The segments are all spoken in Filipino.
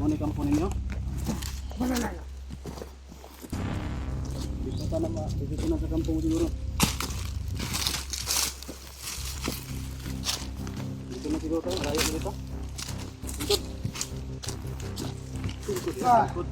Ano kampo ninyo? Dito ka na ma, dito na sa kampo mo siguro. Dito na siguro tayo, layo dito. Ikot. Ikot. Ikot.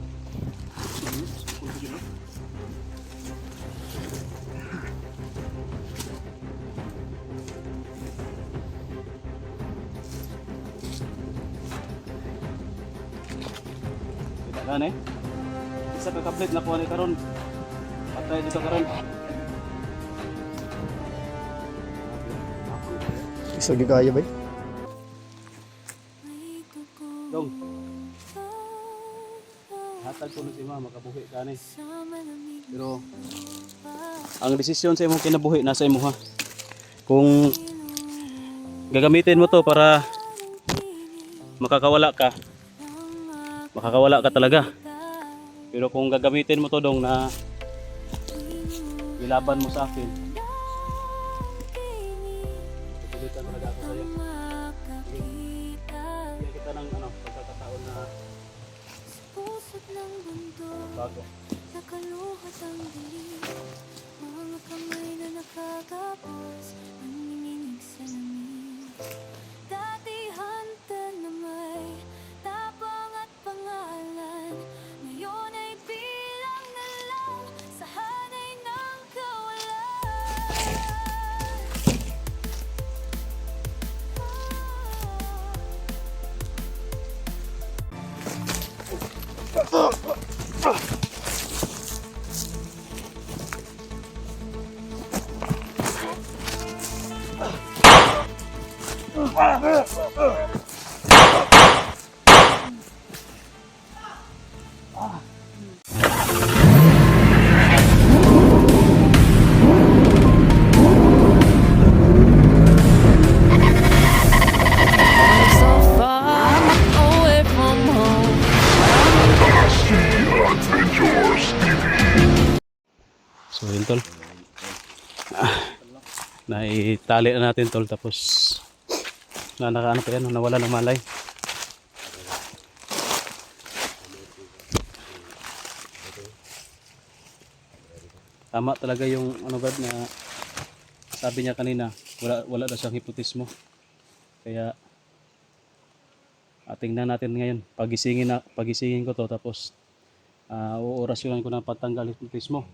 Kan eh. Isa ka kablit na kuha ni karon. Patay dito karon. Isa gigaya ba? Dong. Hatag ko na si mama makabuhi ka ni. Pero ang desisyon sa imong kinabuhi nasa imo ha. Kung gagamitin mo to para makakawala ka talaga. Pero kung gagamitin mo to dong na ilaban mo sa akin, pipilitan talaga ako sa'yo. Bigyan kita ng pagkakataon na bago. Nakaluhat ang dilim, mga kamay na nakagapos, nanginginig sa lamig. Datihan na may tapang at pangalan, ngayon ay bilang na lang sa hanay ng kawalan. So far away from home. So yun tol. Naitali na natin tol, tapos nakaano pa yan, nawala ng malay. Tama talaga yung Brad na sabi niya kanina, wala na siyang hipotismo. Kaya tingnan natin ngayon, pagisingin ko to, tapos uorasyonan ko ng patanggal hipotismo.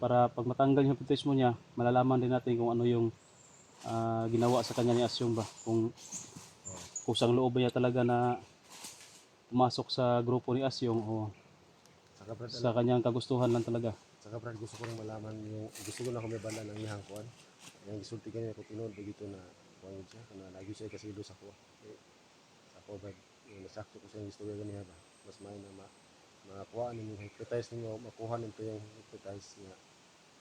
Para pag matanggal yung hipotismo niya, malalaman din natin kung ano yung ginawa sa kanya ni Asyong ba. Kung kusang loob niya talaga na pumasok sa grupo ni Asyong o sa kanyang kagustuhan lang talaga. Saka Brad, gusto ko rin malaman yung gusto ko na kumibala ng iyang kuan. Yung gisulti kanina ko tinuod dito na kuan siya kana lagi siya kasilo sa ko. Ako Brad, yung nasakto ko sa istorya ganiya ba. Mas may na makakuha ninyo hypothesize ninyo, makuha nito yung hypothesize niya.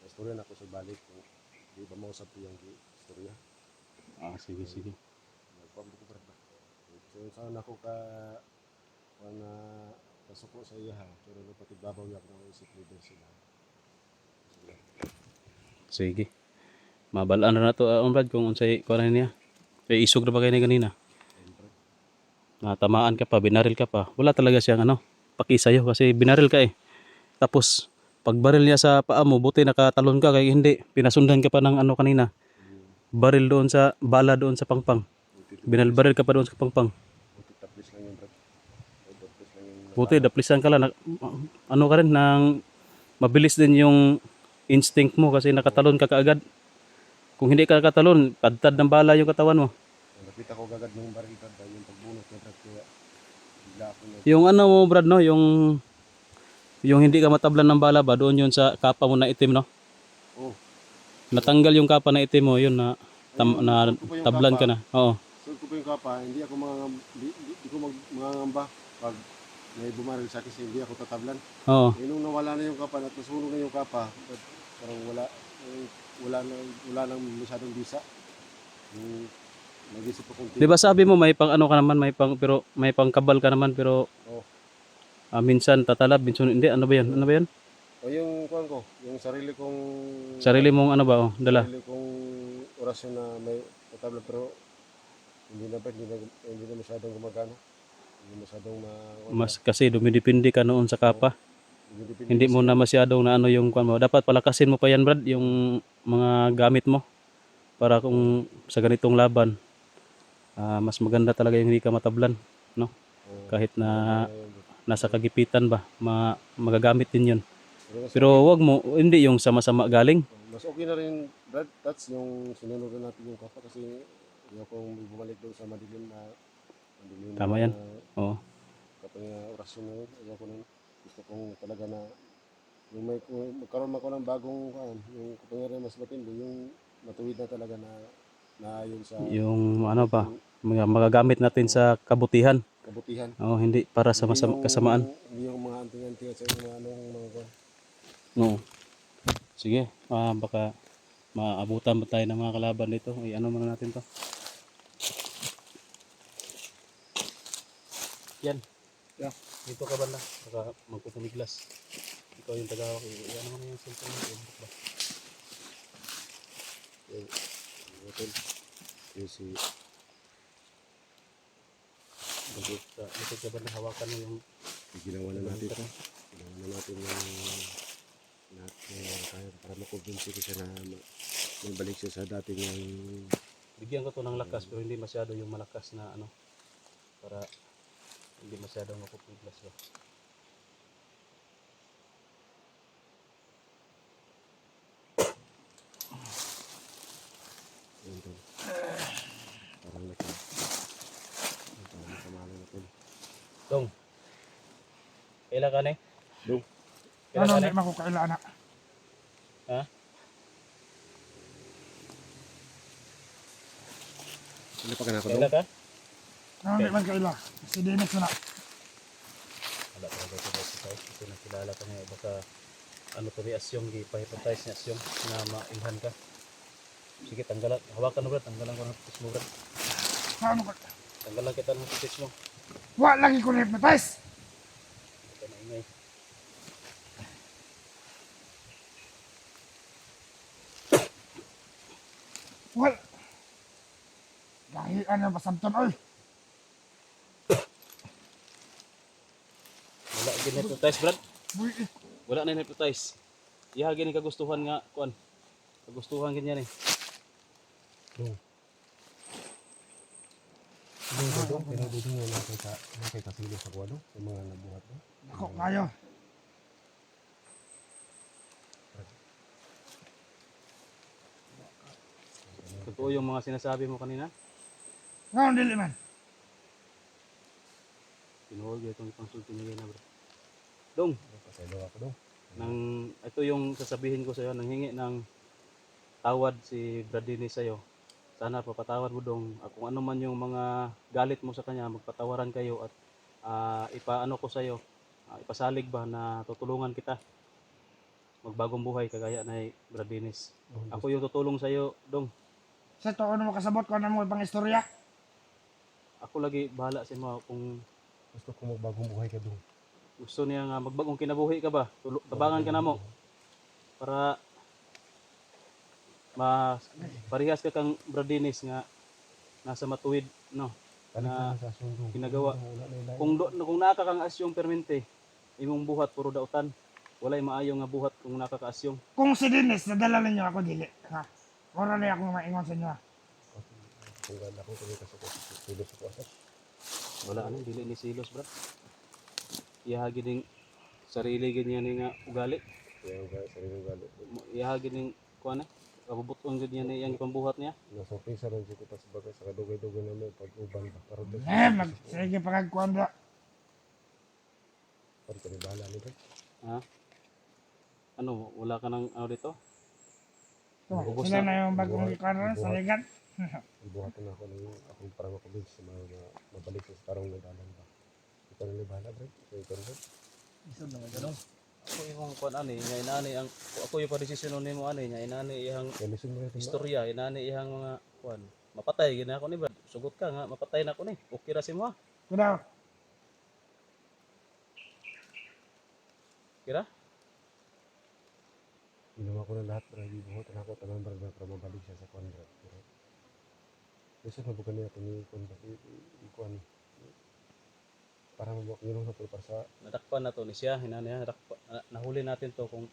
Istorya na ko sa balik kung di ba mausap yung istorya. Sige. Nagpambo ko Brad ba. So saan ako ka kasuko sa iya ha. Pero pati babaw yak ng isip leader sila. Sige. Mabalaan na to Brad kung unsay kuan niya. Kay isog na ba kayo ni ganina? Natamaan ka pa, binaril ka pa. Wala talaga siyang pakisayo kasi binaril ka eh. Tapos pag baril niya sa paa mo, buti nakatalon ka, kaya hindi pinasundan ka pa ng kanina. Baril doon sa bala doon sa pangpang. Binalbaril ka pa doon sa pangpang. Buti taplis lang yung Brad. Buti daplisan ka lang. Ano ka rin nang mabilis din yung instinct mo kasi nakatalon ka kaagad. Kung hindi ka nakatalon, kadtad ng bala yung katawan mo. Napit ako gagad ng baril Brad ba yung pagbunot niya Brad kaya bigla ako na. Yung mo Brad no, yung hindi ka matablan ng bala ba, doon yun sa kapa mo na itim no? Oh. Natanggal yung kapa na itim mo, yun na tablan ka na. Oo. So ko pa yung kapa, hindi ako mangangamba pag may bumaril sa akin hindi ako tatablan. Oo. Eh, nung nawala na yung kapa, at nasunog na yung kapa, parang wala nang masyadong bisa. Nag-isip ako. Di ba sabi mo may pang ka naman, pero may pang kabal ka naman pero minsan tatalab, minsan hindi. Ano ba 'yan? O yung kuan ko, yung sarili mong dala. Sarili kong orasyon na may tatabla pero hindi na masyadong gumagana. Hindi masyadong Mas kasi dumidepende ka noon sa kapa. dumidepende Hindi kasi mo na masyadong na ano yung kwan mo. Dapat palakasin mo pa yan, Brad, yung mga gamit mo para kung sa ganitong laban, mas maganda talaga yung hindi ka matablan, no? Kahit na yun, bro. nasa kagipitan ba, magagamit din yun. Pero mas Pero wag mo, hindi yung sama-sama galing. mas okay na rin, Brad, that's yung sinunod na natin yung kapa kasi ayaw kong bumalik doon sa madilim Tama na yan. Oo. kapag orasyon na yun. Ayaw ko nun. Gusto kong talaga na yung may kung magkaroon ako ng bagong yung kapangyarihan mas matindi, yung matuwid na talaga na ayon sa Yung ano ba, magagamit natin sa kabutihan. kabutihan. Oo, hindi para sa kasamaan. Hindi yung mga anting-anting at sa yung mga anong mga kwan. Oo. Sige, baka maabutan ba tayo ng mga kalaban dito. Ano muna natin to. Yan. Yeah. Dito ka banda. Baka magpupumiglas. Ikaw yung taga. Ano mo na yung cellphone mo. Facebook ba? Yung si Likod ka banda. Hawakan mo yung ginawa na natin ito. Ginawa na natin yung kaya para makumbinsi ko siya na balik siya sa dating yung bigyan ko to ng lakas pero hindi masyado yung malakas na ano para hindi masyadong mapupiglas ba. yun to. Parang nakamali natin. Dong. Kaila ka ni? Dong. Kaila Ano ka hindi ni? makukaila na? Ha? Ano pa ka na ako Kaila dong? ka? Ano hindi man kaila? Si Dennis na. Wala talaga ito dito tayo. Kasi nakilala ka niya. Baka ano to ni Asyong. Ipahipatize ni Asyong na mailhan ka. Sige, tanggalan. Hawakan mo Brad. Tanggalan ko ng putis mo Brad. Ano ka? Tanggalan kita ng putis mo. Wa lagi ko na-hypnotize. Ito na ingay. Wal. Gahian na basamton oy. Wala ginhypnotize Brad. Buy Wala na hypnotize. Iha gini kagustuhan nga kuan. Kagustuhan ganyan eh. Dong, pero dito nga nakita kasilo sa kuwado, yung mga nabuhat mo. ako kayo. Totoo yung mga sinasabi mo kanina. Ngayon dili man. Pinuhol itong konsulti niya na Brad. Dong, Paselo ako dong. ito yung sasabihin ko sa iyo, nanghingi ng tawad si Brad Dennis sa iyo. Sana papatawad mo dong kung ano man yung mga galit mo sa kanya, magpatawaran kayo at ipaano ko sa iyo, ipasalig ba na tutulungan kita magbagong buhay kagaya na Brad Dennis. Ako yung tutulong sa iyo, dong. Sa to ano makasabot ko na mo ibang istorya. Ako lagi bahala sa mo kung Gusto ko magbagong buhay ka dong. gusto niya nga magbagong kinabuhi ka ba, tabangan ka na mo para parehas ka kang Brad Dennis nga nasa matuwid no na Sa sundo. ginagawa. Wala na ilalim. Kung naka kang asyong permente imong buhat puro dautan, walay maayo nga buhat kung nakakaasyong. Kung si Dennis nadala ninyo ako dili. Ha. Ora na ako maingon sa inyo. Ha? Kung ganda ko kung kasilo sa kuwado. Wala ano dili ni silos Brad. Ihagi ning sarili ganyan nga ugali. Kaya ang sariling galit. Ihagi ning kuan kabubuton gud niya iyang ipambuhat niya. Nasurpresa rin siya kita sa bagay sa kadugay-dugay na may pag-uban ba. Karoon din. Mag sige pagkuan da. Pari kami bahala nito. Ha? Ano, wala ka ng ano dito? To, Ubos sila na. na yung bagong ikaron sa ligan. Ibuhatan na ako ng akong parang makubigs sa mga mabalik sa tarong na dalan ba. Ikaw na bahala bro. Ikaw na. Isa na ganun. Ako yung kuan ani, nya inani ang ako yung padesisyon nimo ani, nya inani ihang Kaya listen mo rin. istorya, inani ihang mga kuan. Mapatay gina ako ni Brad. Sugot ka nga, mapatay na ako ni. Okay ra si mo. Kudaw. Kira? Ginawa ko na lahat para ibuhatan ako tanan para mabalik siya sa kondra. Listen mo bukan niya ni kondra. Ikuan. para mabuak yun sa para sa Nadakpan na to ni siya, nahuli natin to kung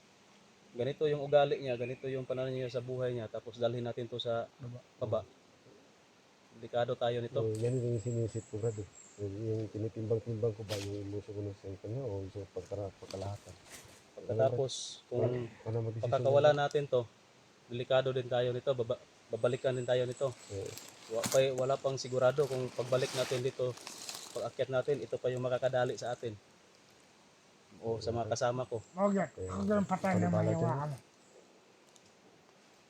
ganito yung ugali niya, ganito yung pananaw niya sa buhay niya, tapos dalhin natin to sa baba. Delikado tayo nito. yan yung sinisip ko brad eh. Yung tinitimbang-timbang ko ba yung ilusyo ko ng cellphone niya o yung pagkalahatan. Pagkatapos kung Para mag-desisyon pagkakawala natin to, delikado din tayo nito, babalikan din tayo nito. Wala pang sigurado kung pagbalik natin dito, pag akyat natin, ito pa yung makakadali sa atin. O sa mga kasama ko. Huwag yan. Huwag yan patay na mayawa kami.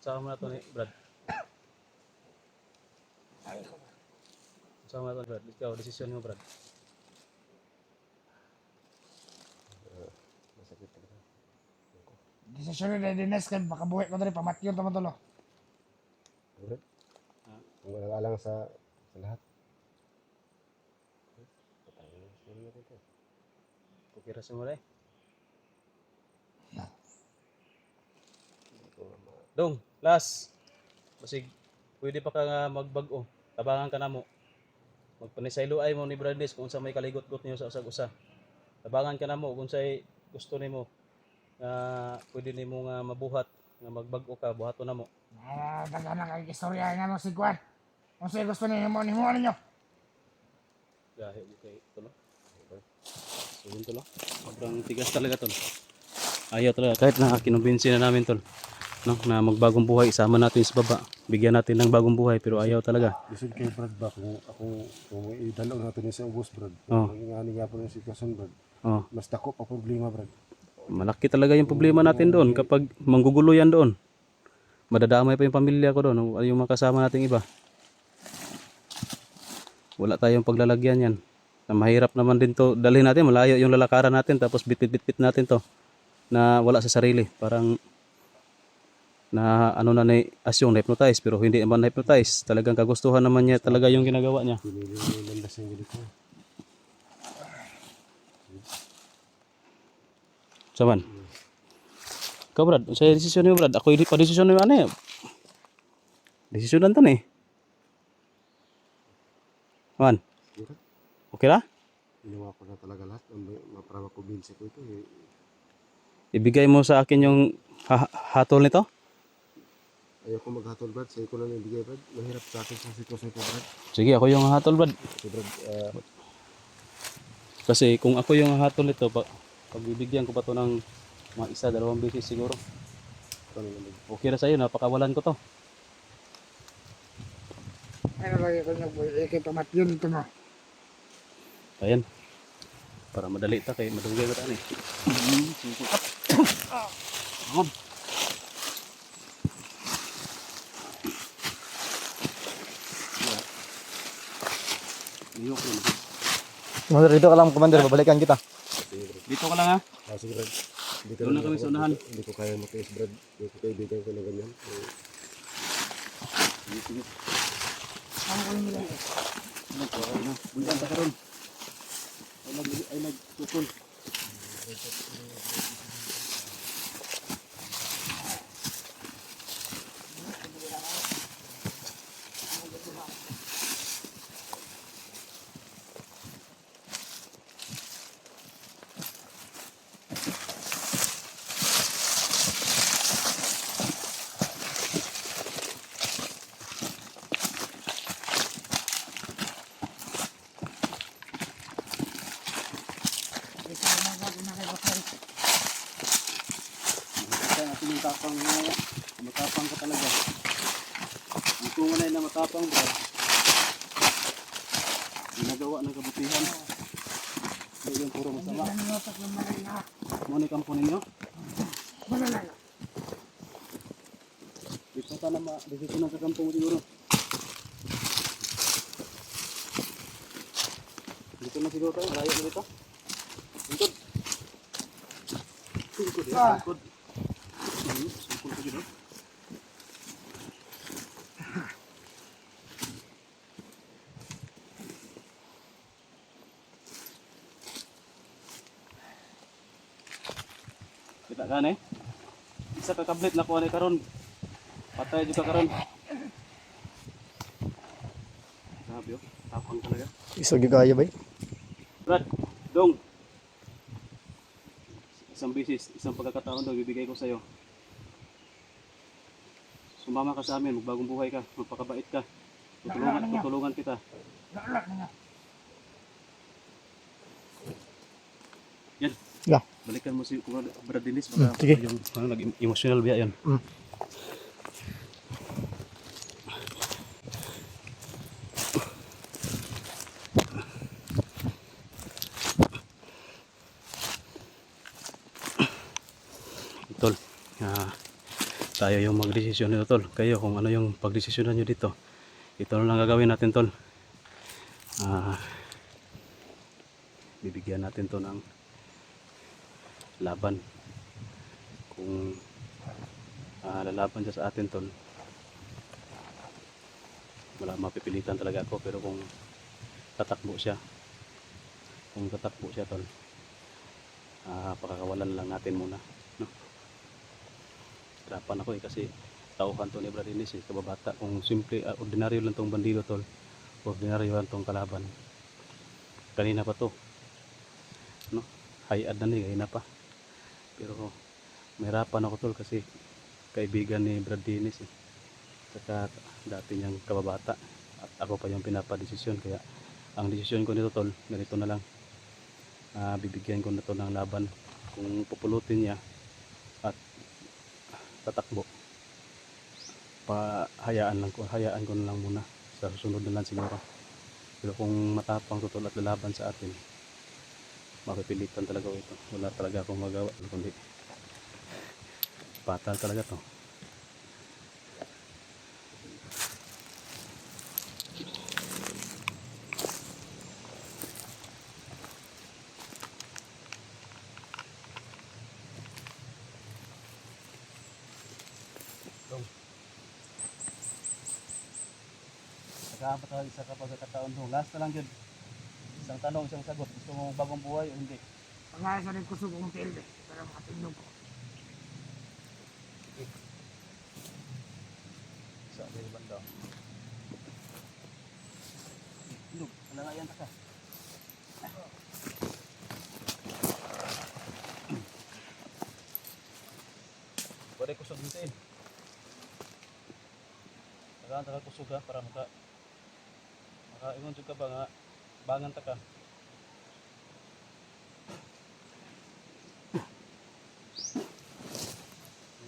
Sama mo na to ni Brad. Sama mo na to Brad. Ikaw, desisyon mo Brad. masakit talaga. Desisyon na dinas kan baka buhay ko dali pamatyon tama tulo. Brad? Kung walang alang sa lahat. Patayin na siguro natin ito. Pukira sa mula eh. Dong, last. Basig, pwede pa ka nga magbago. Tabangan ka na mo. Magpanisaylo ay mo ni Bradley kung sa may kaligot-got niyo sa usag-usa. Tabangan ka na mo kung sa gusto nimo nga pwede nimo nga mabuhat nga magbago ka, buhaton na mo. Daga na kay istorya nga mo si Juan. Kung sa'yo gusto ninyo mo ninyo. Gahi kay ito no. Sobrang to no. Sobrang tigas talaga tol. Ayaw talaga kahit na kinumbinsi na namin tol. No, na magbagong buhay isama natin sa baba. Bigyan natin ng bagong buhay pero ayaw talaga. Lisod kay Brad ba kung idalaw natin sa ubos Brad. Oh. Nga nga po yung sitwasyon Brad. Oh, Mas dako pa problema Brad. malaki talaga yung problema natin doon kapag manggugulo yan doon. Madadamay pa yung pamilya ko doon, yung mga kasama nating iba. Wala tayong paglalagyan yan. Na mahirap naman din to, dalhin natin, malayo yung lalakaran natin, tapos bitbit natin to na wala sa sarili. Parang na ano na asyong na-hypnotize, pero hindi naman na-hypnotize. Talagang kagustuhan naman niya talaga yung ginagawa niya. Pinili yung landas yung ganito. Saman? Ikaw Brad, sa desisyon mo Brad, ako hindi pa desisyon mo ano eh. Desisyonan tan eh. Man, okay na? Ginawa ko na talaga lahat. Para makumbinsi ko ito. Ibigay mo sa akin yung hatol nito? Ayaw ko maghatol Brad. Sa'yo ko lang ibigay Brad. Mahirap sa akin sa sitwasyon ko Brad. Sige, ako yung hatol Brad. So Brad, Kasi kung ako yung hatol nito, pagbibigyan ko pa to ng mga isa, dalawang beses siguro. Okay na sa'yo, napakawalan ko to. Ano lagi ko niyo boy, kay pamatyon ito mo. Ayan. Para madali ta kay madunggay mo taan eh. Hop. Commander, dito ka lang, Commander. Babalikan kita. Dito ka lang ha. sige Brad. Dito Doon na kami sa unahan. Hindi ko kaya matiis Brad. Hindi ko kaibigan ko na ganyan. Ano ko nila? Bunyan ta karon. Ay nagtukol. Kaya natin yung tapang mo. Matapang ka talaga. Ang tunay na matapang bro. Ginagawa ng kabutihan. Hindi yung puro masama. Ano yung kampo ninyo? Dito ka na dito na sa kampo mo siguro. Dito na siguro tayo. Layo na dito. Lingkod. Lingkod. Lingkod. Sungkol ko dito. Kita kan eh. Isa ka kablit na kuha ni karon. Patay juga karon. Sabi oh, tapang talaga. Isog yung kaya ba? Brad, Dong, isang bisis, isang pagkakataon daw bibigay ko sa'yo. Sumama ka sa amin, magbagong buhay ka, magpakabait ka. Tutulungan kita. Lala na nga. Yan. Yeah. Balikan mo si Brad Dennis para sige. yung nag-emotional biya yan. Tol, tayo yung magdesisyon nito tol. Kayo kung ano yung pagdesisyonan nyo dito. Ito na lang gagawin natin tol. Bibigyan natin to ng laban. Kung lalaban siya sa atin tol, wala mapipilitan talaga ako. Pero kung tatakbo siya tol, pakakawalan lang natin muna, no? Hirapan ako kasi tauhan to ni Brad Dennis kababata. Kung simple ordinaryo lang tong bandido tol, ordinaryo lang tong kalaban. Kanina pa to, no? Hayad na ni kanina pa. Pero mahirapan ako tol kasi kaibigan ni Brad Dennis saka dati niyang kababata at ako pa yung pinapadesisyon. Kaya ang desisyon ko nito tol, ganito na lang. Bibigyan ko na to ng laban. Kung pupulutin niya at tatakbo, hayaan ko na lang muna. Sa susunod na lang siguro. Pero kung matapang to tol at lalaban sa atin, mapipilitan talaga ito. Wala talaga akong magawa kundi batal talaga to. Nagkaapat na isa kapag kataon doon. Last na lang yun. Isang tanong, isang sagot. Gusto mo bagong buhay o hindi? Pag-ayos rin kusog kong tilde. Para makatindog ko. Sa amin banda. Indog, wala nga yan ka. Pwede kusog hintiin. Tagal kusog ha, para makaingon juga ba nga bangan ta ka.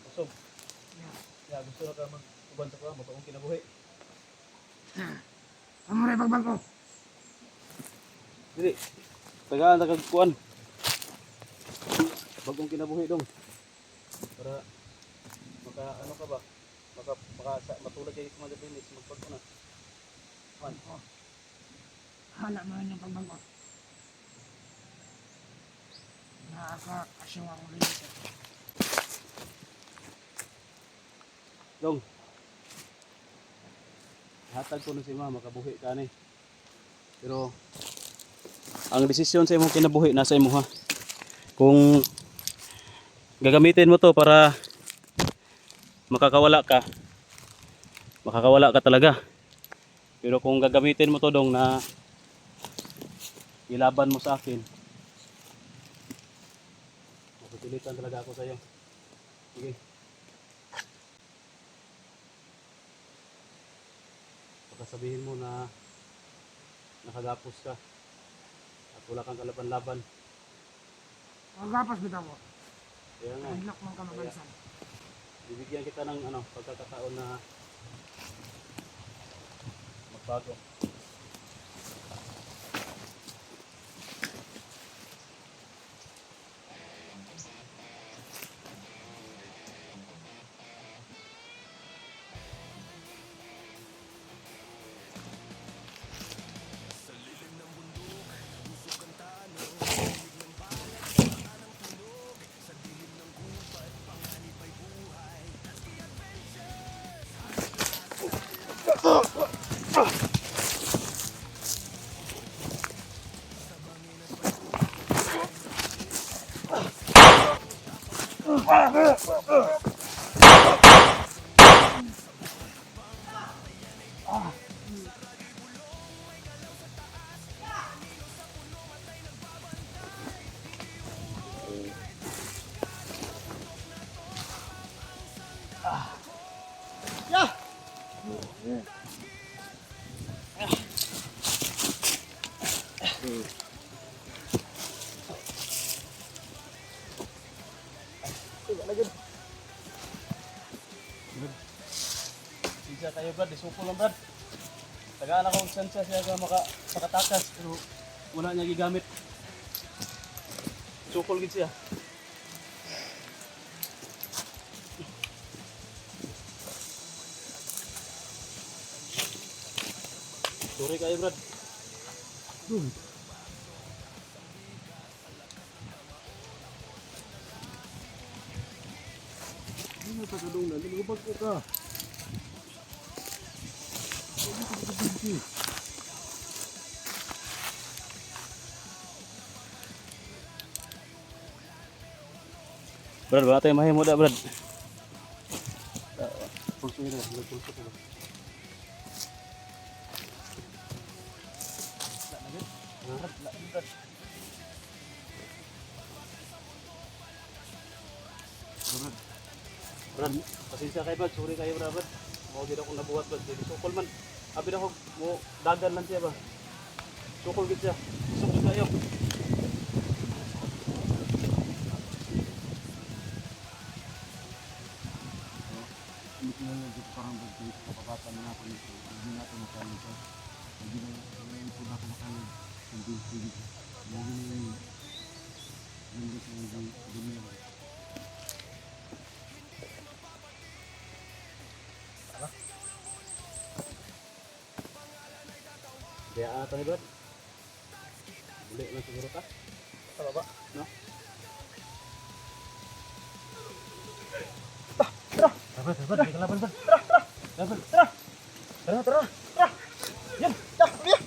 Kusog. Ya, gusto na ka mag-uban sa ka, mabagong kinabuhi. Amo rin pagbangko. Dili. Tagaan ta kagkuan. Bagong kinabuhi dong. Para ano ka ba? Matulad kayo sa mga Dennis magpagkuna. Man. Hala mo yung pagbangko. Nakaka-asyong akong rin. Dong. Hatag ko na si mama, makabuhi ka ni. Pero ang desisyon sa imong kinabuhi nasa imo ha. Kung gagamitin mo to para makakawala ka talaga. Pero kung gagamitin mo to dong na ilaban mo sa akin, mapipilitan talaga ako sa iyo. Sige. Sabihin mo na nakagapos ka at wala kang kalaban-laban. Magapas bitaw mo. Kaya nga, Unlock ng kamabalisan. bibigyan kita ng pagkakataon na magbago. Siya kayo Brad, isuko lang Brad. Tagaan ako kung saan siya makatakas pero wala niya gigamit. Sukol gid siya. Sorry kayo Brad. Ano pa kadong na? Lumubag ko ka. Brad, wala tayong mahimo da Brad. Pulso nila. Pulso ko ba? Brad, pasensya kayo Brad, sorry kayo Brad. Mau gid ako nabuhat Brad, di sukol man. Abi ako mo dagan lang siya ba. Sukol gid siya. Sukol kayo. Hindi ko lang dito parang bagay sa kapapatan na ako nito. Hindi natin makano ito. Hindi na ako makano. Hindi. Hindi naman. Kaya ata ni Brad. Uli lang siguro ka. Sa baba, no? Brad, may kalaban Brad. Tara. Yan, tak, yan.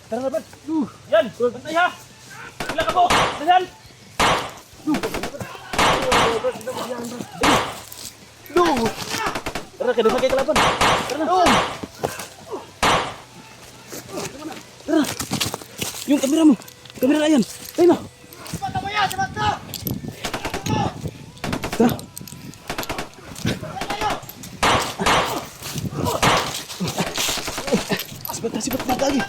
Tara Brad. Yan, bantay ha. Wala ka po. Dahan. Tara, kadang kay kalaban. Tara na. Tara. Yung kamera mo. Kamera na yan. Ayun na. Tara. Sibat na lagi.